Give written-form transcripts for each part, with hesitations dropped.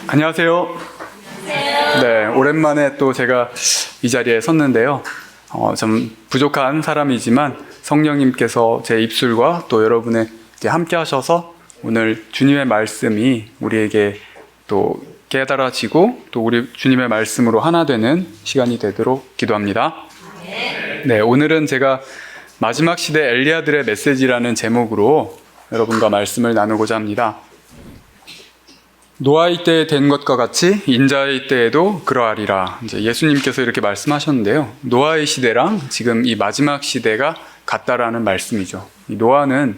안녕하세요. 네, 오랜만에 또 제가 이 자리에 섰는데요. 좀 부족한 사람이지만 성령님께서 제 입술과 또 여러분의 함께 하셔서 오늘 주님의 말씀이 우리에게 또 깨달아지고 또 우리 주님의 말씀으로 하나 되는 시간이 되도록 기도합니다. 네, 오늘은 제가 마지막 시대 엘리야들의 메시지라는 제목으로 여러분과 말씀을 나누고자 합니다. 노아의 때에 된 것과 같이 인자의 때에도 그러하리라. 이제 예수님께서 이렇게 말씀하셨는데요. 노아의 시대랑 지금 이 마지막 시대가 같다라는 말씀이죠. 이 노아는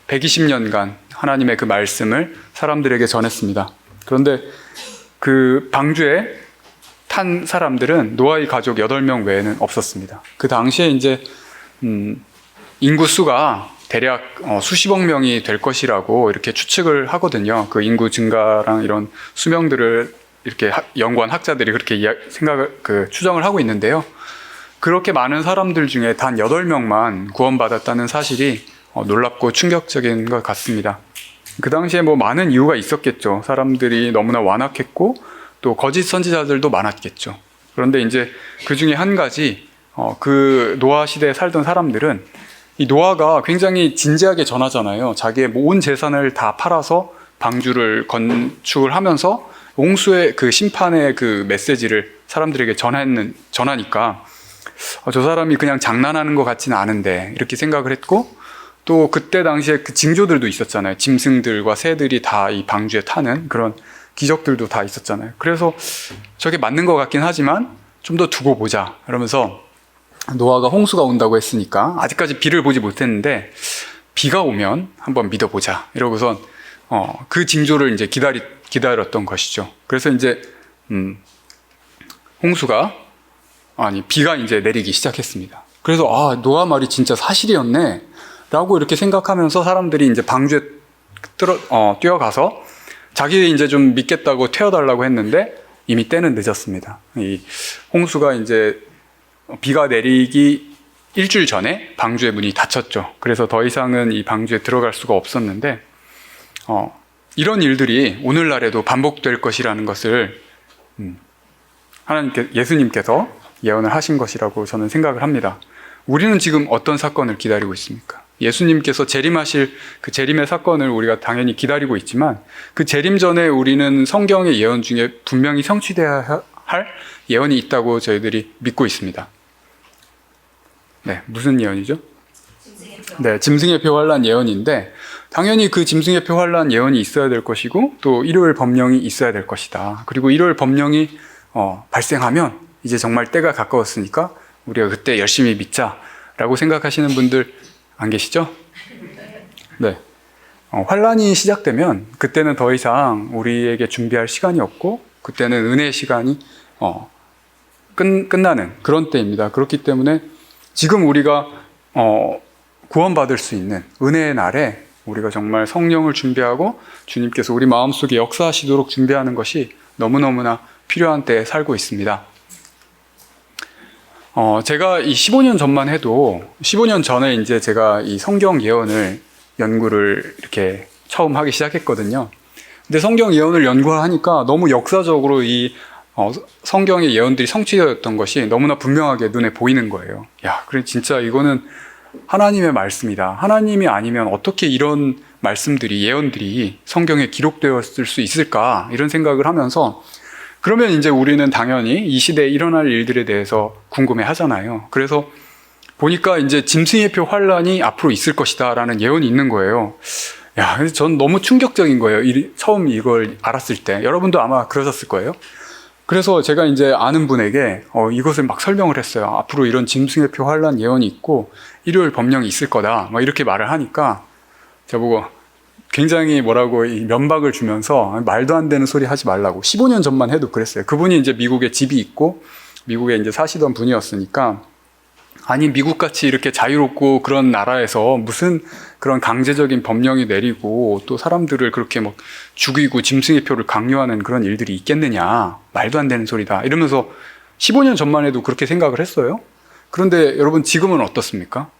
120년간 하나님의 그 말씀을 사람들에게 전했습니다. 그런데 그 방주에 탄 사람들은 노아의 가족 8명 외에는 없었습니다. 그 당시에 이제 인구 수가 대략 수십억 명이 될 것이라고 이렇게 추측을 하거든요. 그 인구 증가랑 이런 수명들을 이렇게 연구한 학자들이 그렇게 추정을 하고 있는데요. 그렇게 많은 사람들 중에 단 8명만 구원받았다는 사실이 놀랍고 충격적인 것 같습니다. 그 당시에 뭐 많은 이유가 있었겠죠. 사람들이 너무나 완악했고 또 거짓 선지자들도 많았겠죠. 그런데 이제 그 중에 한 가지 그 노아 시대에 살던 사람들은 이 노아가 굉장히 진지하게 전하잖아요. 자기의 온 재산을 다 팔아서 방주를 건축을 하면서 홍수의 그 심판의 그 메시지를 사람들에게 전하니까 저 사람이 그냥 장난하는 것 같지는 않은데 이렇게 생각을 했고, 또 그때 당시에 그 징조들도 있었잖아요. 짐승들과 새들이 다 이 방주에 타는 그런 기적들도 다 있었잖아요. 그래서 저게 맞는 것 같긴 하지만 좀 더 두고 보자 이러면서 노아가 홍수가 온다고 했으니까 아직까지 비를 보지 못했는데 비가 오면 한번 믿어보자 이러고선 그 징조를 이제 기다렸던 것이죠. 그래서 이제 비가 이제 내리기 시작했습니다. 그래서 노아 말이 진짜 사실이었네 라고 이렇게 생각하면서 사람들이 이제 방주에 뛰어가서 자기 이제 좀 믿겠다고 태워달라고 했는데 이미 때는 늦었습니다. 이 홍수가 이제 비가 내리기 일주일 전에 방주의 문이 닫혔죠. 그래서 더 이상은 이 방주에 들어갈 수가 없었는데 이런 일들이 오늘날에도 반복될 것이라는 것을 예수님께서 예언을 하신 것이라고 저는 생각을 합니다. 우리는 지금 어떤 사건을 기다리고 있습니까? 예수님께서 재림하실 그 재림의 사건을 우리가 당연히 기다리고 있지만 그 재림 전에 우리는 성경의 예언 중에 분명히 성취되어야 할 예언이 있다고 저희들이 믿고 있습니다. 네, 무슨 예언이죠? 네, 짐승의 표 환란 예언인데 당연히 그 짐승의 표 환란 예언이 있어야 될 것이고 또 일요일 법령이 있어야 될 것이다. 그리고 일요일 법령이 발생하면 이제 정말 때가 가까웠으니까 우리가 그때 열심히 믿자라고 생각하시는 분들 안 계시죠? 네. 환란이 시작되면 그때는 더 이상 우리에게 준비할 시간이 없고 그때는 은혜의 시간이 끝나는 그런 때입니다. 그렇기 때문에 지금 우리가 구원받을 수 있는 은혜의 날에 우리가 정말 성령을 준비하고 주님께서 우리 마음속에 역사하시도록 준비하는 것이 너무너무나 필요한 때에 살고 있습니다. 제가 이 15년 전만 해도 15년 전에 이제 제가 이 성경 예언을 연구를 이렇게 처음 하기 시작했거든요. 근데 성경 예언을 연구하니까 너무 역사적으로 이 성경의 예언들이 성취되었던 것이 너무나 분명하게 눈에 보이는 거예요. 그래 진짜 이거는 하나님의 말씀이다. 하나님이 아니면 어떻게 이런 말씀들이 예언들이 성경에 기록되었을 수 있을까? 이런 생각을 하면서 그러면 이제 우리는 당연히 이 시대에 일어날 일들에 대해서 궁금해 하잖아요. 그래서 보니까 이제 짐승의 표 환란이 앞으로 있을 것이다라는 예언이 있는 거예요. 그래서 전 너무 충격적인 거예요. 처음 이걸 알았을 때. 여러분도 아마 그러셨을 거예요. 그래서 제가 이제 아는 분에게 이것을 막 설명을 했어요. 앞으로 이런 짐승의 표 환란 예언이 있고 일요일 법령이 있을 거다. 막 이렇게 말을 하니까 저보고 굉장히 면박을 주면서 말도 안 되는 소리 하지 말라고. 15년 전만 해도 그랬어요. 그분이 이제 미국에 집이 있고 미국에 이제 사시던 분이었으니까 아니 미국같이 이렇게 자유롭고 그런 나라에서 무슨 그런 강제적인 법령이 내리고 또 사람들을 그렇게 막 죽이고 짐승의 표를 강요하는 그런 일들이 있겠느냐. 말도 안 되는 소리다. 이러면서 15년 전만 해도 그렇게 생각을 했어요. 그런데 여러분 지금은 어떻습니까?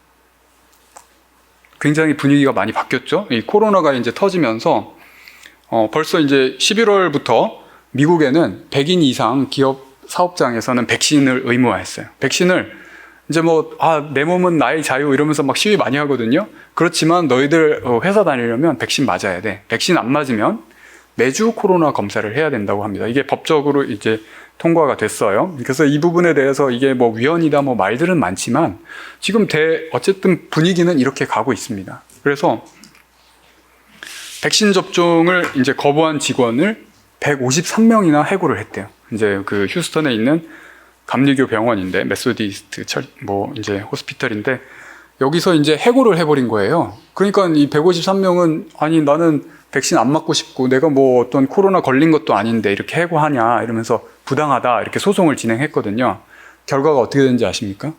굉장히 분위기가 많이 바뀌었죠. 이 코로나가 이제 터지면서 벌써 이제 11월부터 미국에는 100인 이상 기업 사업장에서는 백신을 의무화했어요. 백신을 이제 내 몸은 나의 자유 이러면서 막 시위 많이 하거든요. 그렇지만 너희들 회사 다니려면 백신 맞아야 돼. 백신 안 맞으면 매주 코로나 검사를 해야 된다고 합니다. 이게 법적으로 이제 통과가 됐어요. 그래서 이 부분에 대해서 이게 위헌이다 말들은 많지만 지금 어쨌든 분위기는 이렇게 가고 있습니다. 그래서 백신 접종을 이제 거부한 직원을 153명이나 해고를 했대요. 이제 그 휴스턴에 있는 감리교 병원인데 메소디스트 이제 호스피털인데 여기서 이제 해고를 해버린 거예요. 그러니까 이 153명은 아니 나는 백신 안 맞고 싶고 내가 어떤 코로나 걸린 것도 아닌데 이렇게 해고하냐 이러면서 부당하다 이렇게 소송을 진행했거든요. 결과가 어떻게 되는지 아십니까?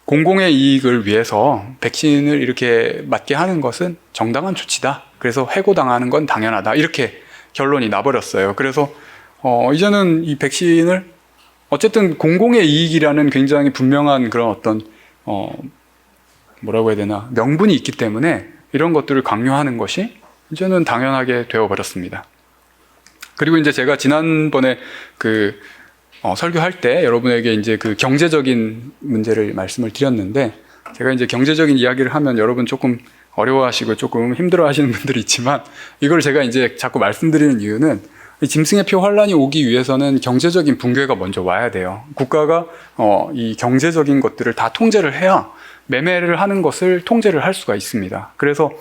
공공의 이익을 위해서 백신을 이렇게 맞게 하는 것은 정당한 조치다. 그래서 해고당하는 건 당연하다. 이렇게 결론이 나버렸어요. 그래서 이제는 이 백신을 어쨌든 공공의 이익이라는 굉장히 분명한 그런 어떤 뭐라고 해야 되나 명분이 있기 때문에 이런 것들을 강요하는 것이 이제는 당연하게 되어버렸습니다. 그리고 이제 제가 지난번에 설교할 때 여러분에게 이제 그 경제적인 문제를 말씀을 드렸는데 제가 이제 경제적인 이야기를 하면 여러분 조금 어려워하시고 조금 힘들어하시는 분들이 있지만 이걸 제가 이제 자꾸 말씀드리는 이유는 이 짐승의 표 환란이 오기 위해서는 경제적인 붕괴가 먼저 와야 돼요. 국가가 이 경제적인 것들을 다 통제를 해야 매매를 하는 것을 통제를 할 수가 있습니다. 그래서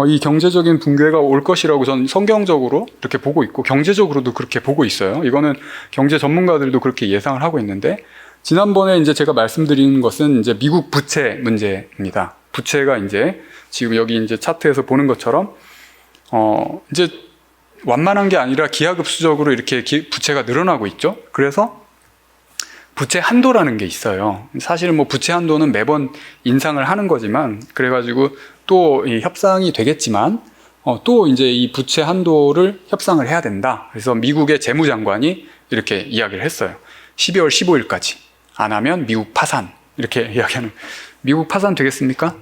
이 경제적인 붕괴가 올 것이라고 저는 성경적으로 이렇게 보고 있고 경제적으로도 그렇게 보고 있어요. 이거는 경제 전문가들도 그렇게 예상을 하고 있는데 지난번에 이제 제가 말씀드리는 것은 이제 미국 부채 문제입니다. 부채가 이제 지금 여기 이제 차트에서 보는 것처럼 이제 완만한 게 아니라 기하급수적으로 이렇게 부채가 늘어나고 있죠. 그래서 부채 한도라는 게 있어요. 사실은 부채 한도는 매번 인상을 하는 거지만 그래가지고 또 이 협상이 되겠지만 또 이제 이 부채 한도를 협상을 해야 된다. 그래서 미국의 재무장관이 이렇게 이야기를 했어요. 12월 15일까지 안 하면 미국 파산 이렇게 이야기하는. 미국 파산 되겠습니까?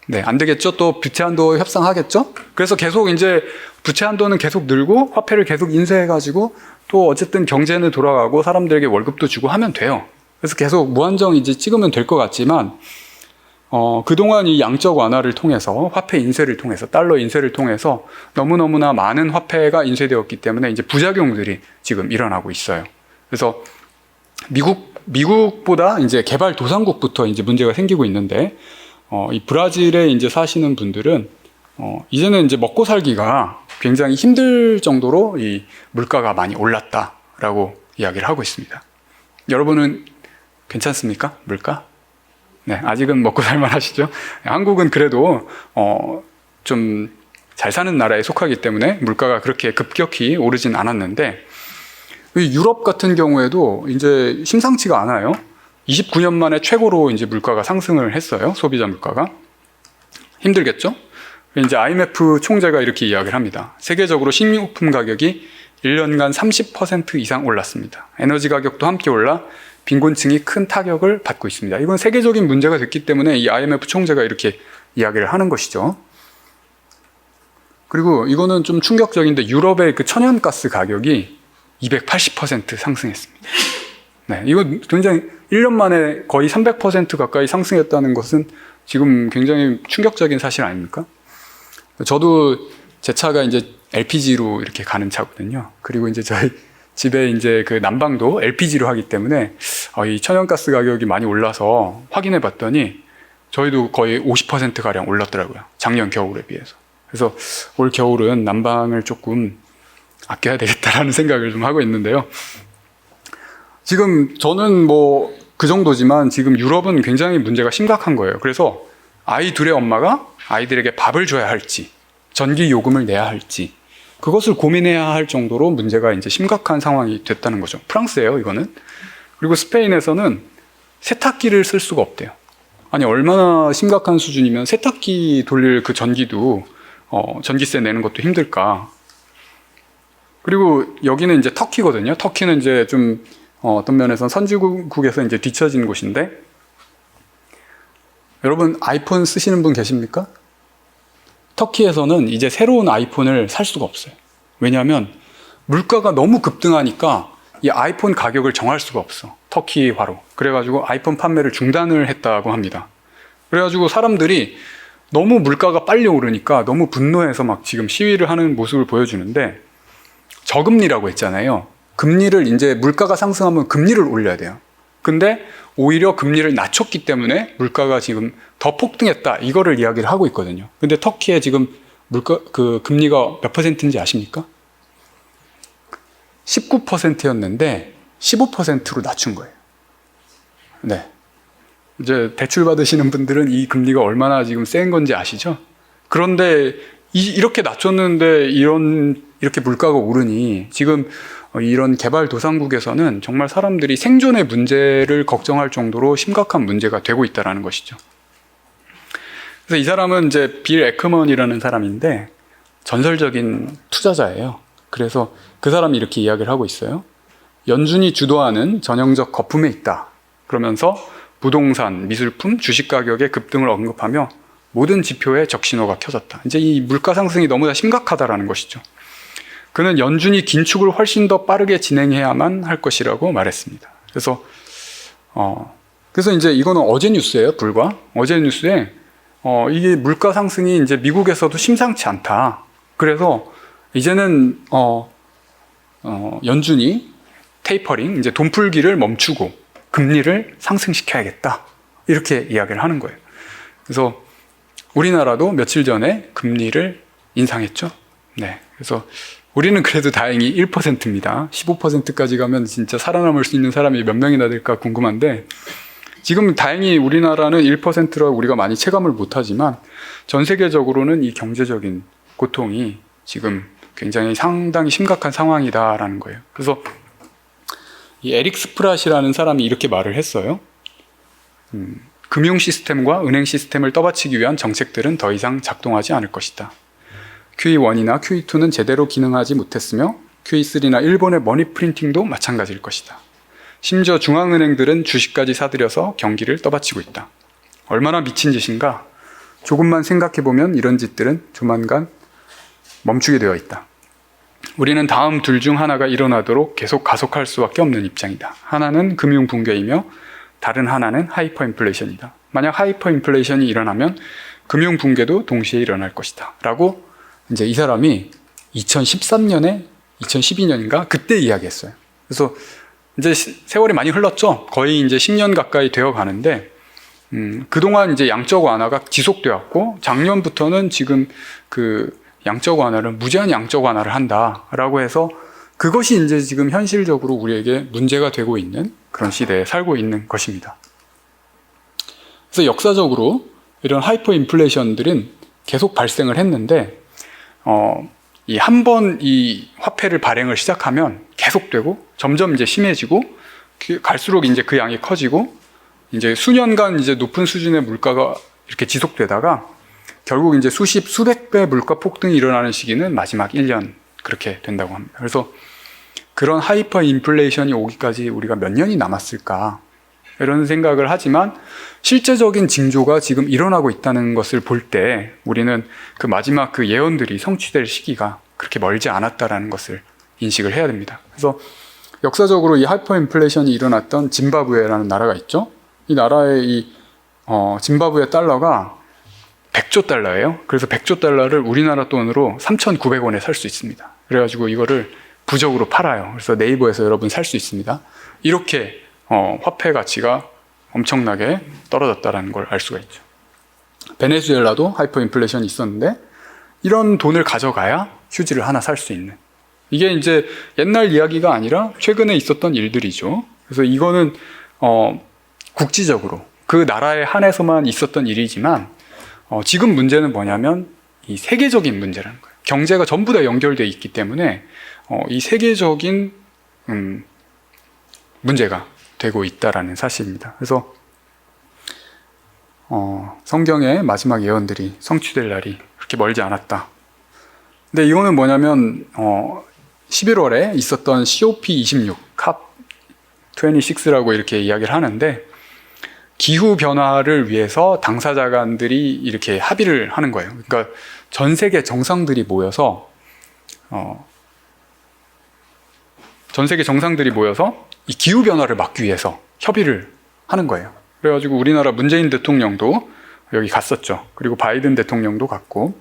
네, 안 되겠죠. 또 부채 한도 협상하겠죠. 그래서 계속 이제 부채 한도는 계속 늘고 화폐를 계속 인쇄해가지고 또 어쨌든 경제는 돌아가고 사람들에게 월급도 주고 하면 돼요. 그래서 계속 무한정 이제 찍으면 될 것 같지만 그동안 이 양적 완화를 통해서 화폐 인쇄를 통해서 달러 인쇄를 통해서 너무너무나 많은 화폐가 인쇄되었기 때문에 이제 부작용들이 지금 일어나고 있어요. 그래서 미국보다 이제 개발도상국부터 이제 문제가 생기고 있는데 이 브라질에 이제 사시는 분들은 이제는 이제 먹고 살기가 굉장히 힘들 정도로 이 물가가 많이 올랐다라고 이야기를 하고 있습니다. 여러분은 괜찮습니까? 물가? 네, 아직은 먹고 살만 하시죠? 한국은 그래도 좀 잘 사는 나라에 속하기 때문에 물가가 그렇게 급격히 오르진 않았는데 유럽 같은 경우에도 이제 심상치가 않아요. 29년 만에 최고로 이제 물가가 상승을 했어요. 소비자 물가가. 힘들겠죠? 이제 IMF 총재가 이렇게 이야기를 합니다. 세계적으로 식료품 가격이 1년간 30% 이상 올랐습니다. 에너지 가격도 함께 올라 빈곤층이 큰 타격을 받고 있습니다. 이건 세계적인 문제가 됐기 때문에 이 IMF 총재가 이렇게 이야기를 하는 것이죠. 그리고 이거는 좀 충격적인데 유럽의 그 천연가스 가격이 280% 상승했습니다. 네, 이거 굉장히 1년 만에 거의 300% 가까이 상승했다는 것은 지금 굉장히 충격적인 사실 아닙니까? 저도 제 차가 이제 LPG로 이렇게 가는 차거든요. 그리고 이제 저희 집에 이제 그 난방도 LPG로 하기 때문에 이 천연가스 가격이 많이 올라서 확인해 봤더니 저희도 거의 50%가량 올랐더라고요. 작년 겨울에 비해서. 그래서 올 겨울은 난방을 조금 아껴야 되겠다라는 생각을 좀 하고 있는데요. 지금 저는 그 정도지만 지금 유럽은 굉장히 문제가 심각한 거예요. 그래서 아이 둘의 엄마가 아이들에게 밥을 줘야 할지, 전기 요금을 내야 할지, 그것을 고민해야 할 정도로 문제가 이제 심각한 상황이 됐다는 거죠. 프랑스예요, 이거는. 그리고 스페인에서는 세탁기를 쓸 수가 없대요. 아니, 얼마나 심각한 수준이면 세탁기 돌릴 그 전기도, 전기세 내는 것도 힘들까. 그리고 여기는 이제 터키거든요. 터키는 이제 좀, 어떤 면에서는 선진국에서 이제 뒤처진 곳인데, 여러분 아이폰 쓰시는 분 계십니까? 터키에서는 이제 새로운 아이폰을 살 수가 없어요. 왜냐하면 물가가 너무 급등하니까 이 아이폰 가격을 정할 수가 없어. 터키화로. 그래가지고 아이폰 판매를 중단을 했다고 합니다. 그래가지고 사람들이 너무 물가가 빨리 오르니까 너무 분노해서 막 지금 시위를 하는 모습을 보여주는데, 저금리라고 했잖아요. 금리를 이제 물가가 상승하면 금리를 올려야 돼요. 근데 오히려 금리를 낮췄기 때문에 물가가 지금 더 폭등했다, 이거를 이야기를 하고 있거든요. 근데 터키의 지금 금리가 몇 퍼센트인지 아십니까? 19%였는데 15%로 낮춘 거예요. 네. 이제 대출 받으시는 분들은 이 금리가 얼마나 지금 센 건지 아시죠? 그런데 이렇게 낮췄는데 이렇게 물가가 오르니 지금 이런 개발도상국에서는 정말 사람들이 생존의 문제를 걱정할 정도로 심각한 문제가 되고 있다는 것이죠. 그래서 이 사람은 이제 빌 에크먼이라는 사람인데 전설적인 투자자예요. 그래서 그 사람이 이렇게 이야기를 하고 있어요. 연준이 주도하는 전형적 거품에 있다. 그러면서 부동산, 미술품, 주식 가격의 급등을 언급하며 모든 지표에 적신호가 켜졌다. 이제 이 물가 상승이 너무나 심각하다라는 것이죠. 그는 연준이 긴축을 훨씬 더 빠르게 진행해야만 할 것이라고 말했습니다. 그래서 이제 이거는 어제 뉴스예요, 불과. 어제 뉴스에 이게 물가 상승이 이제 미국에서도 심상치 않다. 그래서 이제는 연준이 테이퍼링, 이제 돈 풀기를 멈추고 금리를 상승시켜야겠다, 이렇게 이야기를 하는 거예요. 그래서 우리나라도 며칠 전에 금리를 인상했죠. 네. 그래서 우리는 그래도 다행히 1%입니다. 15%까지 가면 진짜 살아남을 수 있는 사람이 몇 명이나 될까 궁금한데, 지금 다행히 우리나라는 1%라 우리가 많이 체감을 못하지만 전 세계적으로는 이 경제적인 고통이 지금 굉장히 상당히 심각한 상황이다라는 거예요. 그래서 이 에릭 스프랏이라는 사람이 이렇게 말을 했어요. 금융 시스템과 은행 시스템을 떠받치기 위한 정책들은 더 이상 작동하지 않을 것이다. QE1이나 QE2는 제대로 기능하지 못했으며 QE3나 일본의 머니 프린팅도 마찬가지일 것이다. 심지어 중앙은행들은 주식까지 사들여서 경기를 떠받치고 있다. 얼마나 미친 짓인가? 조금만 생각해보면 이런 짓들은 조만간 멈추게 되어 있다. 우리는 다음 둘 중 하나가 일어나도록 계속 가속할 수밖에 없는 입장이다. 하나는 금융 붕괴이며 다른 하나는 하이퍼 인플레이션이다. 만약 하이퍼 인플레이션이 일어나면 금융 붕괴도 동시에 일어날 것이다. 라고 이제 이 사람이 2013년에 2012년인가 그때 이야기했어요. 그래서 이제 세월이 많이 흘렀죠. 거의 이제 10년 가까이 되어 가는데 그동안 이제 양적 완화가 지속되었고, 작년부터는 지금 그 양적 완화를, 무제한 양적 완화를 한다라고 해서 그것이 이제 지금 현실적으로 우리에게 문제가 되고 있는 그런 시대에 살고 있는 것입니다. 그래서 역사적으로 이런 하이퍼 인플레이션들은 계속 발생을 했는데, 이 한 번 이 화폐를 발행을 시작하면 계속되고 점점 이제 심해지고 갈수록 이제 그 양이 커지고 이제 수년간 이제 높은 수준의 물가가 이렇게 지속되다가 결국 이제 수백 배 물가 폭등이 일어나는 시기는 마지막 1년 그렇게 된다고 합니다. 그래서 그런 하이퍼 인플레이션이 오기까지 우리가 몇 년이 남았을까, 이런 생각을 하지만 실제적인 징조가 지금 일어나고 있다는 것을 볼 때 우리는 그 마지막 그 예언들이 성취될 시기가 그렇게 멀지 않았다라는 것을 인식을 해야 됩니다. 그래서 역사적으로 이 하이퍼 인플레이션이 일어났던 짐바브웨라는 나라가 있죠. 이 나라의 짐바브웨 달러가 100조 달러예요. 그래서 100조 달러를 우리나라 돈으로 3,900원에 살 수 있습니다. 그래가지고 이거를 부적으로 팔아요. 그래서 네이버에서 여러분 살 수 있습니다. 이렇게 화폐 가치가 엄청나게 떨어졌다는 걸 알 수가 있죠. 베네수엘라도 하이퍼 인플레이션이 있었는데 이런 돈을 가져가야 휴지를 하나 살 수 있는, 이게 이제 옛날 이야기가 아니라 최근에 있었던 일들이죠. 그래서 이거는 국지적으로 그 나라에 한해서만 있었던 일이지만 지금 문제는 뭐냐면 이 세계적인 문제라는 거예요. 경제가 전부 다 연결되어 있기 때문에 이 세계적인 문제가 되고 있다라는 사실입니다. 그래서 성경의 마지막 예언들이 성취될 날이 그렇게 멀지 않았다. 근데 이거는 뭐냐면 11월에 있었던 COP26, COP26라고 이렇게 이야기를 하는데, 기후 변화를 위해서 당사자 간들이 이렇게 합의를 하는 거예요. 그러니까 전 세계 정상들이 모여서 전 세계 정상들이 모여서 이 기후 변화를 막기 위해서 협의를 하는 거예요. 그래가지고 우리나라 문재인 대통령도 여기 갔었죠. 그리고 바이든 대통령도 갔고.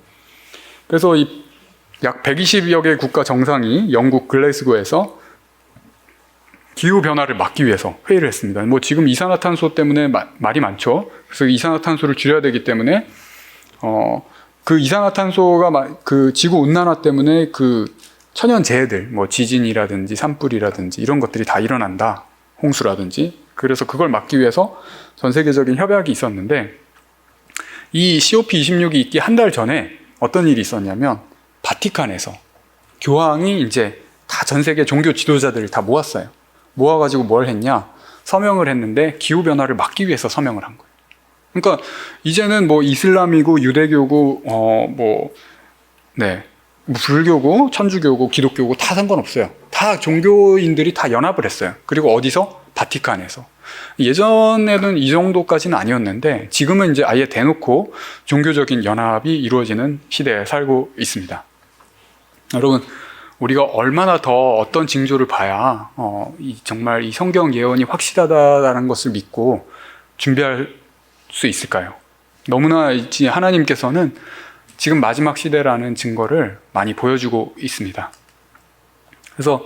그래서 이 약 120여 개 국가 정상이 영국 글래스고에서 기후 변화를 막기 위해서 회의를 했습니다. 뭐 지금 이산화탄소 때문에 말이 많죠. 그래서 이산화탄소를 줄여야 되기 때문에 그 이산화탄소가 그 지구 온난화 때문에 그 천연 재해들, 뭐 지진이라든지 산불이라든지 이런 것들이 다 일어난다. 홍수라든지. 그래서 그걸 막기 위해서 전 세계적인 협약이 있었는데, 이 COP26이 있기 한 달 전에 어떤 일이 있었냐면, 바티칸에서 교황이 이제 다 전 세계 종교 지도자들을 다 모았어요. 모아가지고 뭘 했냐? 서명을 했는데 기후변화를 막기 위해서 서명을 한 거예요. 그러니까 이제는 뭐 이슬람이고 유대교고, 불교고, 천주교고, 기독교고 다 상관없어요. 다 종교인들이 다 연합을 했어요. 그리고 어디서? 바티칸에서. 예전에는 이 정도까지는 아니었는데 지금은 이제 아예 대놓고 종교적인 연합이 이루어지는 시대에 살고 있습니다. 여러분, 우리가 얼마나 더 어떤 징조를 봐야 정말 이 성경 예언이 확실하다는 것을 믿고 준비할 수 있을까요? 너무나 하나님께서는 지금 마지막 시대라는 증거를 많이 보여주고 있습니다. 그래서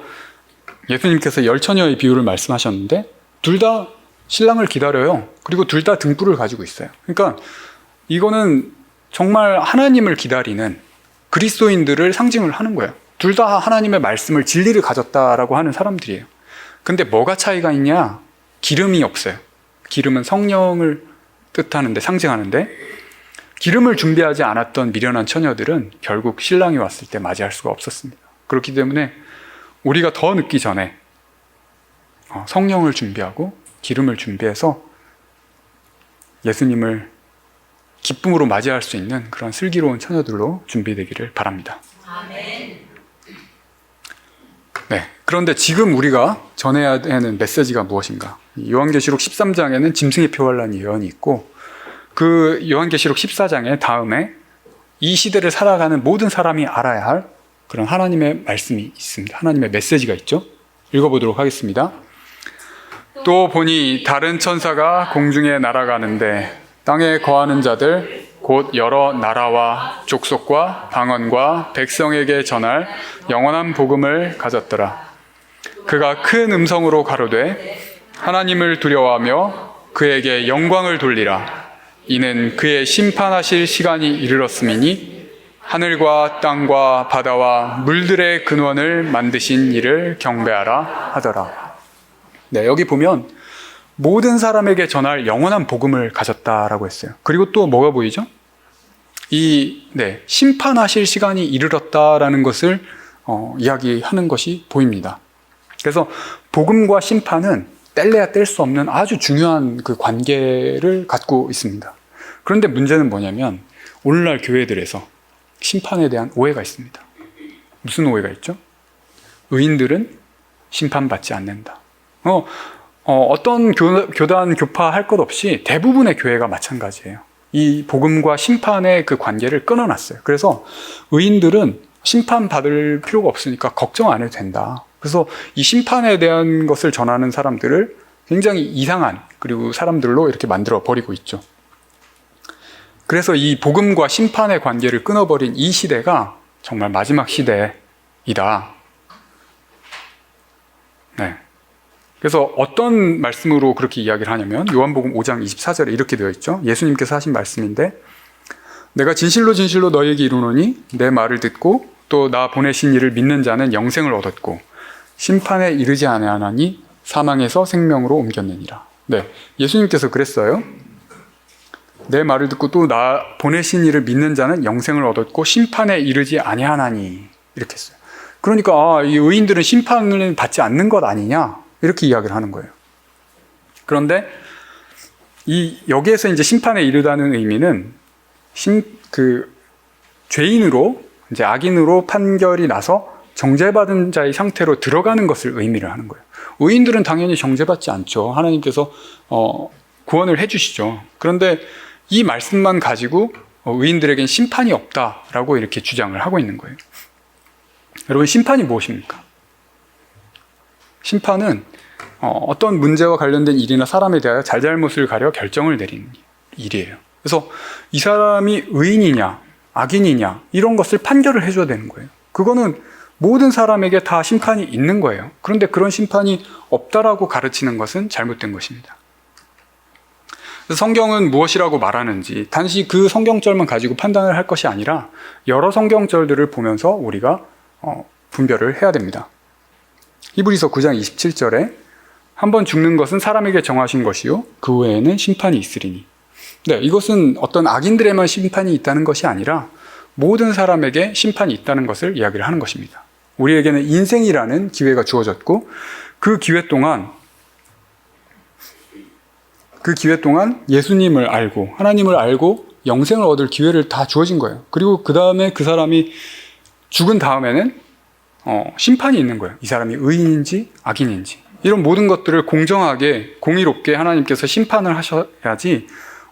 예수님께서 열처녀의 비유를 말씀하셨는데 둘 다 신랑을 기다려요. 그리고 둘 다 등불을 가지고 있어요. 그러니까 이거는 정말 하나님을 기다리는 그리스도인들을 상징을 하는 거예요. 둘 다 하나님의 말씀을, 진리를 가졌다라고 하는 사람들이에요. 근데 뭐가 차이가 있냐? 기름이 없어요. 기름은 성령을 뜻하는데, 상징하는데, 기름을 준비하지 않았던 미련한 처녀들은 결국 신랑이 왔을 때 맞이할 수가 없었습니다. 그렇기 때문에 우리가 더 늦기 전에 성령을 준비하고 기름을 준비해서 예수님을 기쁨으로 맞이할 수 있는 그런 슬기로운 처녀들로 준비되기를 바랍니다. 아멘. 네, 그런데 지금 우리가 전해야 하는 메시지가 무엇인가? 요한계시록 13장에는 짐승의 표환란 예언이 있고, 그 요한계시록 14장의 다음에 이 시대를 살아가는 모든 사람이 알아야 할 그런 하나님의 말씀이 있습니다. 하나님의 메시지가 있죠. 읽어보도록 하겠습니다. 또 보니 다른 천사가 공중에 날아가는데 땅에 거하는 자들 곧 여러 나라와 족속과 방언과 백성에게 전할 영원한 복음을 가졌더라. 그가 큰 음성으로 가로되 하나님을 두려워하며 그에게 영광을 돌리라. 이는 그의 심판하실 시간이 이르렀음이니 하늘과 땅과 바다와 물들의 근원을 만드신 이를 경배하라 하더라. 네, 여기 보면 모든 사람에게 전할 영원한 복음을 가졌다라고 했어요. 그리고 또 뭐가 보이죠? 심판하실 시간이 이르렀다라는 것을 이야기하는 것이 보입니다. 그래서 복음과 심판은 뗄래야 뗄 수 없는 아주 중요한 그 관계를 갖고 있습니다. 그런데 문제는 뭐냐면 오늘날 교회들에서 심판에 대한 오해가 있습니다. 무슨 오해가 있죠? 의인들은 심판받지 않는다. 어떤 교단, 교파 할 것 없이 대부분의 교회가 마찬가지예요. 이 복음과 심판의 그 관계를 끊어놨어요. 그래서 의인들은 심판받을 필요가 없으니까 걱정 안 해도 된다. 그래서 이 심판에 대한 것을 전하는 사람들을 굉장히 이상한 그리고 사람들로 이렇게 만들어 버리고 있죠. 그래서 이 복음과 심판의 관계를 끊어버린 이 시대가 정말 마지막 시대이다. 네. 그래서 어떤 말씀으로 그렇게 이야기를 하냐면 요한복음 5장 24절에 이렇게 되어 있죠. 예수님께서 하신 말씀인데 내가 진실로 진실로 너희에게 이르노니 내 말을 듣고 또 나 보내신 이를 믿는 자는 영생을 얻었고 심판에 이르지 아니하나니 사망에서 생명으로 옮겼느니라. 네, 예수님께서 그랬어요. 내 말을 듣고 또 나 보내신 이를 믿는 자는 영생을 얻었고 심판에 이르지 아니하나니 이렇게 했어요. 그러니까 이 의인들은 심판을 받지 않는 것 아니냐 이렇게 이야기를 하는 거예요. 그런데 여기에서 이제 심판에 이르다는 의미는 죄인으로 이제 악인으로 판결이 나서 정죄받은 자의 상태로 들어가는 것을 의미를 하는 거예요. 의인들은 당연히 정죄받지 않죠. 하나님께서 구원을 해주시죠. 그런데 이 말씀만 가지고 의인들에겐 심판이 없다라고 이렇게 주장을 하고 있는 거예요. 여러분, 심판이 무엇입니까? 심판은 어떤 문제와 관련된 일이나 사람에 대하여 잘잘못을 가려 결정을 내리는 일이에요. 그래서 이 사람이 의인이냐 악인이냐 이런 것을 판결을 해줘야 되는 거예요. 그거는 모든 사람에게 다 심판이 있는 거예요. 그런데 그런 심판이 없다라고 가르치는 것은 잘못된 것입니다. 성경은 무엇이라고 말하는지 단지 그 성경절만 가지고 판단을 할 것이 아니라 여러 성경절들을 보면서 우리가 분별을 해야 됩니다. 히브리서 9장 27절에 한번 죽는 것은 사람에게 정하신 것이요 그 후에는 심판이 있으리니. 네, 이것은 어떤 악인들에만 심판이 있다는 것이 아니라 모든 사람에게 심판이 있다는 것을 이야기를 하는 것입니다. 우리에게는 인생이라는 기회가 주어졌고 그 기회 동안 예수님을 알고 하나님을 알고 영생을 얻을 기회를 다 주어진 거예요. 그리고 그 다음에 그 사람이 죽은 다음에는 심판이 있는 거예요. 이 사람이 의인인지 악인인지 이런 모든 것들을 공정하게 공의롭게 하나님께서 심판을 하셔야지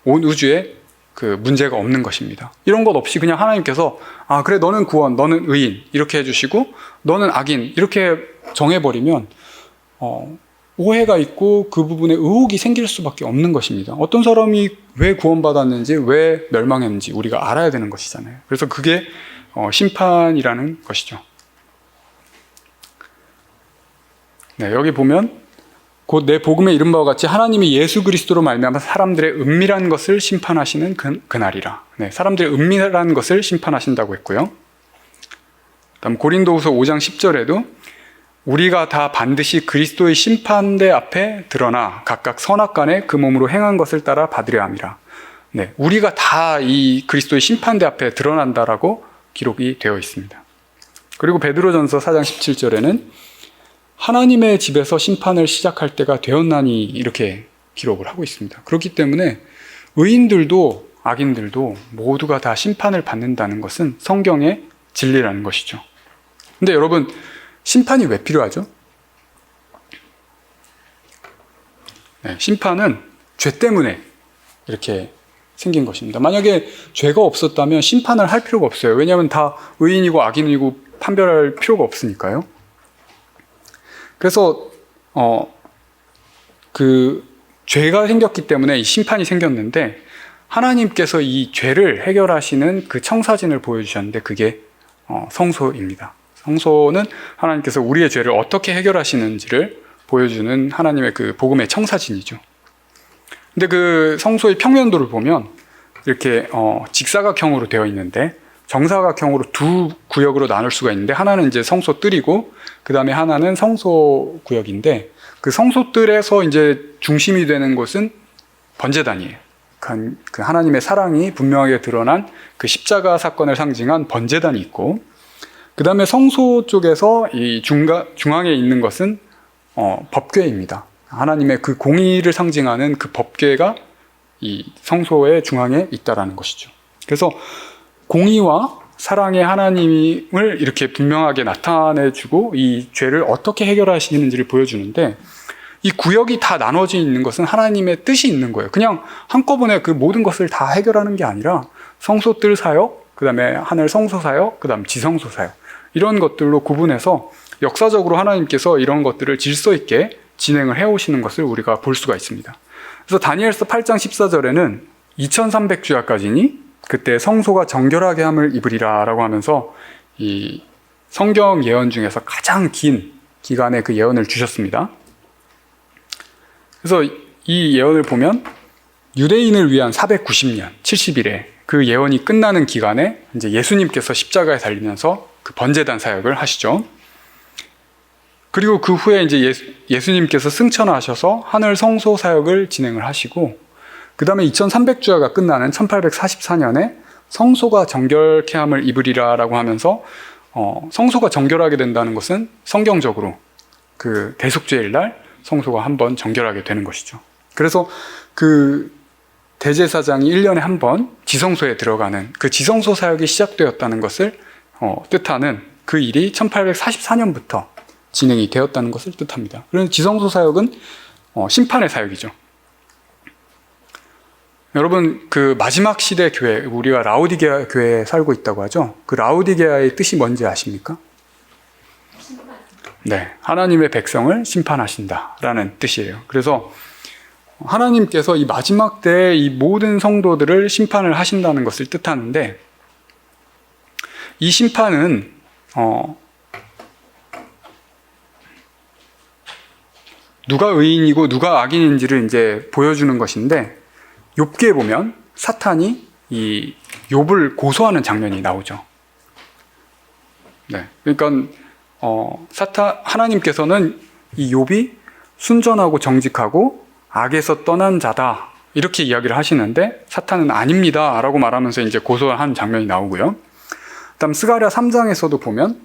온 우주에 그 문제가 없는 것입니다. 이런 것 없이 그냥 하나님께서 그래 너는 구원, 너는 의인 이렇게 해주시고 너는 악인 이렇게 정해버리면 오해가 있고 그 부분에 의혹이 생길 수밖에 없는 것입니다. 어떤 사람이 왜 구원받았는지 왜 멸망했는지 우리가 알아야 되는 것이잖아요. 그래서 그게 심판이라는 것이죠. 네, 여기 보면 곧 내 복음에 이른 바와 같이 하나님이 예수 그리스도로 말미암아 사람들의 은밀한 것을 심판하시는 그날이라. 네, 사람들의 은밀한 것을 심판하신다고 했고요. 다음 고린도후서 5장 10절에도 우리가 다 반드시 그리스도의 심판대 앞에 드러나 각각 선악간에 그 몸으로 행한 것을 따라 받으려 함이라. 네, 우리가 다 이 그리스도의 심판대 앞에 드러난다라고 기록이 되어 있습니다. 그리고 베드로전서 4장 17절에는 하나님의 집에서 심판을 시작할 때가 되었나니 이렇게 기록을 하고 있습니다. 그렇기 때문에 의인들도 악인들도 모두가 다 심판을 받는다는 것은 성경의 진리라는 것이죠. 근데 여러분, 심판이 왜 필요하죠? 네, 심판은 죄 때문에 이렇게 생긴 것입니다. 만약에 죄가 없었다면 심판을 할 필요가 없어요. 왜냐하면 다 의인이고 악인이고 판별할 필요가 없으니까요. 그래서 그 죄가 생겼기 때문에 이 심판이 생겼는데 하나님께서 이 죄를 해결하시는 그 청사진을 보여주셨는데 그게 성소입니다. 성소는 하나님께서 우리의 죄를 어떻게 해결하시는지를 보여주는 하나님의 그 복음의 청사진이죠. 근데 그 성소의 평면도를 보면 이렇게 직사각형으로 되어 있는데 정사각형으로 두 구역으로 나눌 수가 있는데 하나는 이제 성소 뜰이고 그 다음에 하나는 성소 구역인데 그 성소 뜰에서 이제 중심이 되는 곳은 번제단이에요. 그 하나님의 사랑이 분명하게 드러난 그 십자가 사건을 상징한 번제단이 있고 그 다음에 성소 쪽에서 이 중앙에 있는 것은 법궤입니다. 하나님의 그 공의를 상징하는 그 법궤가 이 성소의 중앙에 있다라는 것이죠. 그래서 공의와 사랑의 하나님을 이렇게 분명하게 나타내주고 이 죄를 어떻게 해결하시는지를 보여주는데 이 구역이 다 나눠져 있는 것은 하나님의 뜻이 있는 거예요. 그냥 한꺼번에 그 모든 것을 다 해결하는 게 아니라 성소뜰 사역, 그 다음에 하늘 성소 사역, 그 다음 지성소 사역 이런 것들로 구분해서 역사적으로 하나님께서 이런 것들을 질서 있게 진행을 해오시는 것을 우리가 볼 수가 있습니다. 그래서 다니엘서 8장 14절에는 2300주야까지니 그때 성소가 정결하게 함을 입으리라 라고 하면서 이 성경 예언 중에서 가장 긴 기간의 그 예언을 주셨습니다. 그래서 이 예언을 보면 유대인을 위한 490년, 70일에 그 예언이 끝나는 기간에 이제 예수님께서 십자가에 달리면서 그 번제단 사역을 하시죠. 그리고 그 후에 이제 예수님께서 승천하셔서 하늘 성소 사역을 진행을 하시고 그 다음에 2300주야가 끝나는 1844년에 성소가 정결케 함을 입으리라 라고 하면서 성소가 정결하게 된다는 것은 성경적으로 그 대속죄일 날 성소가 한번 정결하게 되는 것이죠. 그래서 그 대제사장이 1년에 한 번 지성소에 들어가는 그 지성소 사역이 시작되었다는 것을 뜻하는 그 일이 1844년부터 진행이 되었다는 것을 뜻합니다. 그래서 지성소 사역은 심판의 사역이죠. 여러분, 그 마지막 시대 교회, 우리가 라오디게아 교회에 살고 있다고 하죠. 그 라오디게아의 뜻이 뭔지 아십니까? 네, 하나님의 백성을 심판하신다라는 뜻이에요. 그래서 하나님께서 이 마지막 때에 이 모든 성도들을 심판을 하신다는 것을 뜻하는데, 이 심판은 누가 의인이고 누가 악인인지를 이제 보여주는 것인데, 욥기에 보면 사탄이 이 욥을 고소하는 장면이 나오죠. 네, 그러니까 하나님께서는 이 욥이 순전하고 정직하고 악에서 떠난 자다 이렇게 이야기를 하시는데, 사탄은 아닙니다 라고 말하면서 이제 고소한 장면이 나오고요. 그다음 스가랴 3장에서도 보면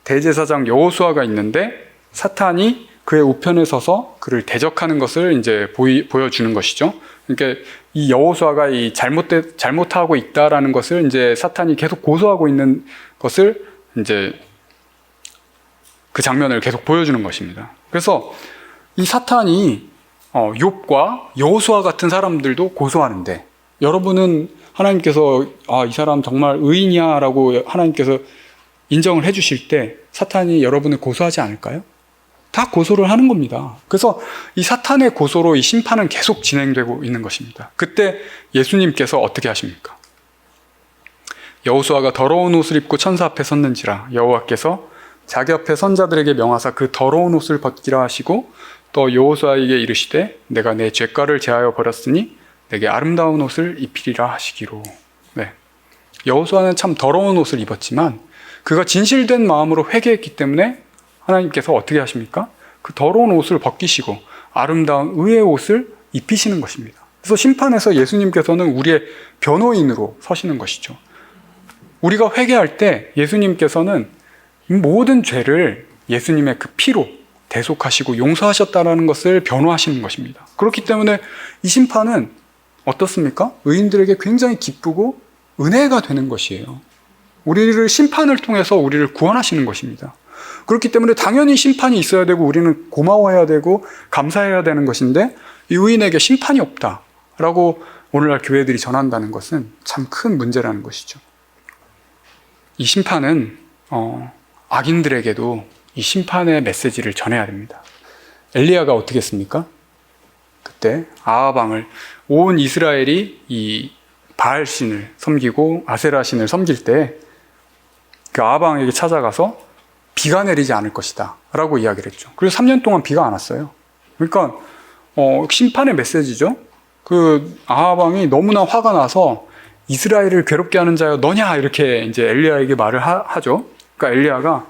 대제사장 여호수아가 있는데 사탄이 그의 우편에 서서 그를 대적하는 것을 이제 보여주는 것이죠. 그러니까 이 여호수아가 이 잘못하고 있다라는 것을 이제 사탄이 계속 고소하고 있는 것을 이제 그 장면을 계속 보여주는 것입니다. 그래서 이 사탄이 욥과 여호수아 같은 사람들도 고소하는데, 여러분은 하나님께서 이 사람 정말 의인이야 라고 하나님께서 인정을 해주실 때 사탄이 여러분을 고소하지 않을까요? 다 고소를 하는 겁니다. 그래서 이 사탄의 고소로 이 심판은 계속 진행되고 있는 것입니다. 그때 예수님께서 어떻게 하십니까? 여호수아가 더러운 옷을 입고 천사 앞에 섰는지라 여호와께서 자기 앞에 선자들에게 명하사 그 더러운 옷을 벗기라 하시고, 또 여호수아에게 이르시되 내가 내 죄가를 제하여 버렸으니 내게 아름다운 옷을 입히리라 하시기로. 네. 여호수아는 참 더러운 옷을 입었지만 그가 진실된 마음으로 회개했기 때문에 하나님께서 어떻게 하십니까? 그 더러운 옷을 벗기시고 아름다운 의의 옷을 입히시는 것입니다. 그래서 심판에서 예수님께서는 우리의 변호인으로 서시는 것이죠. 우리가 회개할 때 예수님께서는 모든 죄를 예수님의 그 피로 대속하시고 용서하셨다는 것을 변호하시는 것입니다. 그렇기 때문에 이 심판은 어떻습니까? 의인들에게 굉장히 기쁘고 은혜가 되는 것이에요. 우리를 심판을 통해서 우리를 구원하시는 것입니다. 그렇기 때문에 당연히 심판이 있어야 되고 우리는 고마워해야 되고 감사해야 되는 것인데, 이 의인에게 심판이 없다라고 오늘날 교회들이 전한다는 것은 참 큰 문제라는 것이죠. 이 심판은 악인들에게도 이 심판의 메시지를 전해야 됩니다. 엘리야가 어떻게 했습니까? 그때 아합 왕을, 온 이스라엘이 이 바알 신을 섬기고 아세라 신을 섬길 때 그 아합 왕에게 찾아가서 비가 내리지 않을 것이다 라고 이야기를 했죠. 그래서 3년 동안 비가 안 왔어요. 그러니까 심판의 메시지죠. 그 아합 왕이 너무나 화가 나서 이스라엘을 괴롭게 하는 자여 너냐 이렇게 이제 엘리야에게 말을 하죠. 그러니까 엘리야가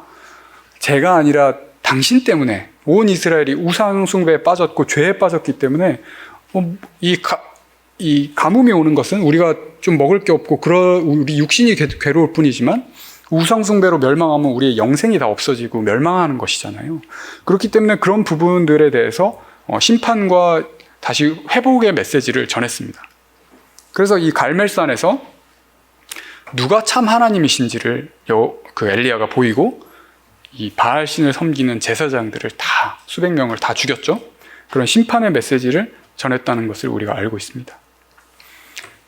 제가 아니라 당신 때문에 온 이스라엘이 우상 숭배에 빠졌고 죄에 빠졌기 때문에 이 가뭄이 오는 것은 우리가 좀 먹을 게 없고 우리 육신이 괴로울 뿐이지만 우상 숭배로 멸망하면 우리의 영생이 다 없어지고 멸망하는 것이잖아요. 그렇기 때문에 그런 부분들에 대해서 심판과 다시 회복의 메시지를 전했습니다. 그래서 이 갈멜산에서 누가 참 하나님이신지를 그 엘리야가 보이고, 이 바알 신을 섬기는 제사장들을 다 수백 명을 다 죽였죠. 그런 심판의 메시지를 전했다는 것을 우리가 알고 있습니다.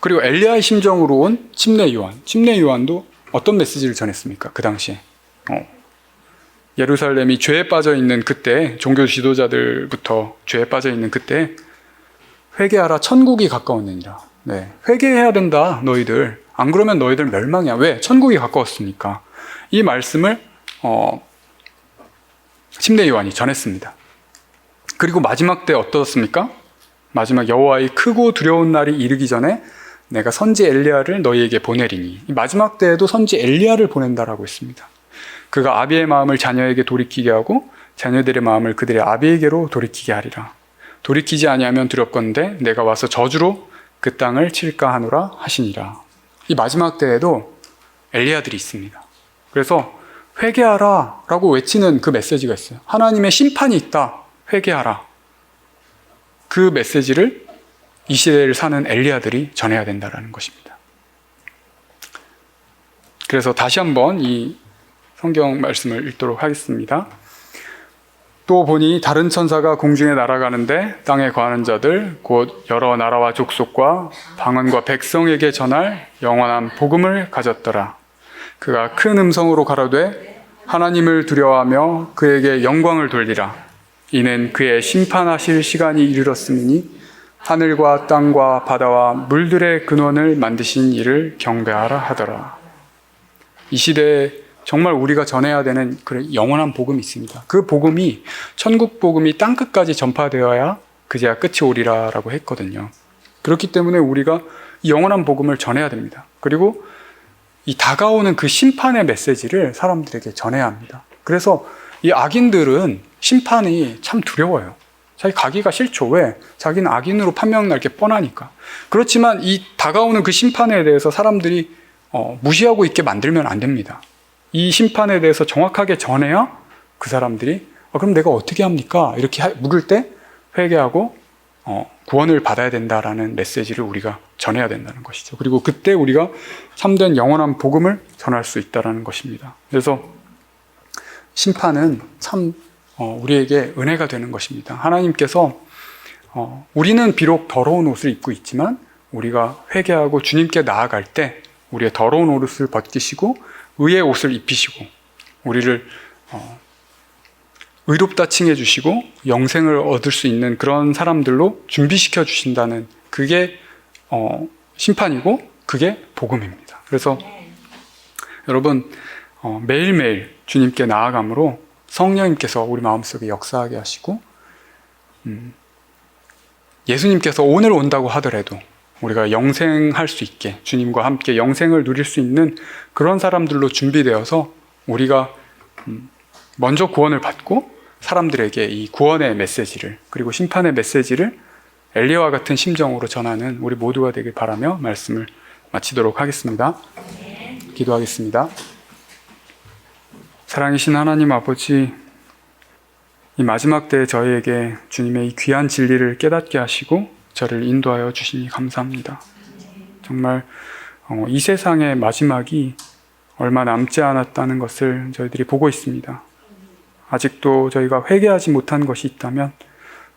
그리고 엘리야의 심정으로 온 침례 요한도 어떤 메시지를 전했습니까? 그 당시에 예루살렘이 죄에 빠져 있는 그때, 종교 지도자들부터 죄에 빠져 있는 그때 회개하라, 천국이 가까웠느니라. 네, 회개해야 된다 너희들. 안 그러면 너희들 멸망이야. 왜? 천국이 가까웠으니까. 이 말씀을 침례 요한이 전했습니다. 그리고 마지막 때 어떻습니까? 마지막 여호와의 크고 두려운 날이 이르기 전에 내가 선지 엘리야를 너희에게 보내리니. 이 마지막 때에도 선지 엘리야를 보낸다라고 했습니다. 그가 아비의 마음을 자녀에게 돌이키게 하고 자녀들의 마음을 그들의 아비에게로 돌이키게 하리라. 돌이키지 아니하면 두렵건대 내가 와서 저주로 그 땅을 칠까 하노라 하시니라. 이 마지막 때에도 엘리야들이 있습니다. 그래서 회개하라 라고 외치는 그 메시지가 있어요. 하나님의 심판이 있다. 회개하라. 그 메시지를 이 시대를 사는 엘리야들이 전해야 된다는 것입니다. 그래서 다시 한번 이 성경 말씀을 읽도록 하겠습니다. 또 보니 다른 천사가 공중에 날아가는데 땅에 거하는 자들 곧 여러 나라와 족속과 방언과 백성에게 전할 영원한 복음을 가졌더라. 그가 큰 음성으로 가로되 하나님을 두려워하며 그에게 영광을 돌리라. 이는 그의 심판하실 시간이 이르렀으니 하늘과 땅과 바다와 물들의 근원을 만드신 이를 경배하라 하더라. 이 시대에 정말 우리가 전해야 되는 그런 영원한 복음이 있습니다. 그 복음이, 천국 복음이 땅끝까지 전파되어야 그제야 끝이 오리라라고 했거든요. 그렇기 때문에 우리가 이 영원한 복음을 전해야 됩니다. 그리고 이 다가오는 그 심판의 메시지를 사람들에게 전해야 합니다. 그래서 이 악인들은 심판이 참 두려워요. 자기 가기가 싫죠. 왜? 자기는 악인으로 판명날 게 뻔하니까. 그렇지만 이 다가오는 그 심판에 대해서 사람들이 무시하고 있게 만들면 안 됩니다. 이 심판에 대해서 정확하게 전해야 그 사람들이 그럼 내가 어떻게 합니까? 이렇게 물을 때 회개하고 구원을 받아야 된다라는 메시지를 우리가 전해야 된다는 것이죠. 그리고 그때 우리가 참된 영원한 복음을 전할 수 있다는 것입니다. 그래서 심판은 참 우리에게 은혜가 되는 것입니다. 하나님께서 우리는 비록 더러운 옷을 입고 있지만 우리가 회개하고 주님께 나아갈 때 우리의 더러운 옷을 벗기시고 의의 옷을 입히시고 우리를 의롭다 칭해 주시고 영생을 얻을 수 있는 그런 사람들로 준비시켜 주신다는 그게 심판이고 그게 복음입니다. 그래서 여러분 매일매일 주님께 나아감으로 성령님께서 우리 마음속에 역사하게 하시고 예수님께서 오늘 온다고 하더라도 우리가 영생할 수 있게 주님과 함께 영생을 누릴 수 있는 그런 사람들로 준비되어서 우리가 먼저 구원을 받고 사람들에게 이 구원의 메시지를 그리고 심판의 메시지를 엘리야와 같은 심정으로 전하는 우리 모두가 되길 바라며 말씀을 마치도록 하겠습니다. 기도하겠습니다. 사랑이신 하나님 아버지, 이 마지막 때에 저희에게 주님의 이 귀한 진리를 깨닫게 하시고 저를 인도하여 주시니 감사합니다. 정말 이 세상의 마지막이 얼마 남지 않았다는 것을 저희들이 보고 있습니다. 아직도 저희가 회개하지 못한 것이 있다면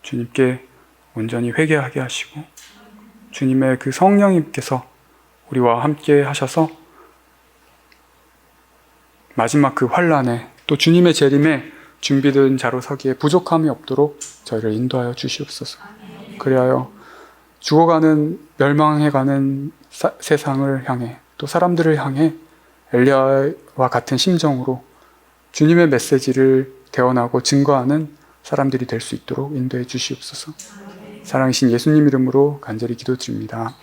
주님께 온전히 회개하게 하시고 주님의 그 성령님께서 우리와 함께 하셔서 마지막 그 환난에 또 주님의 재림에 준비된 자로 서기에 부족함이 없도록 저희를 인도하여 주시옵소서. 그리하여 죽어가는 멸망해가는 세상을 향해 또 사람들을 향해 엘리야와 같은 심정으로 주님의 메시지를 대언하고 증거하는 사람들이 될 수 있도록 인도해 주시옵소서. 사랑이신 예수님 이름으로 간절히 기도드립니다.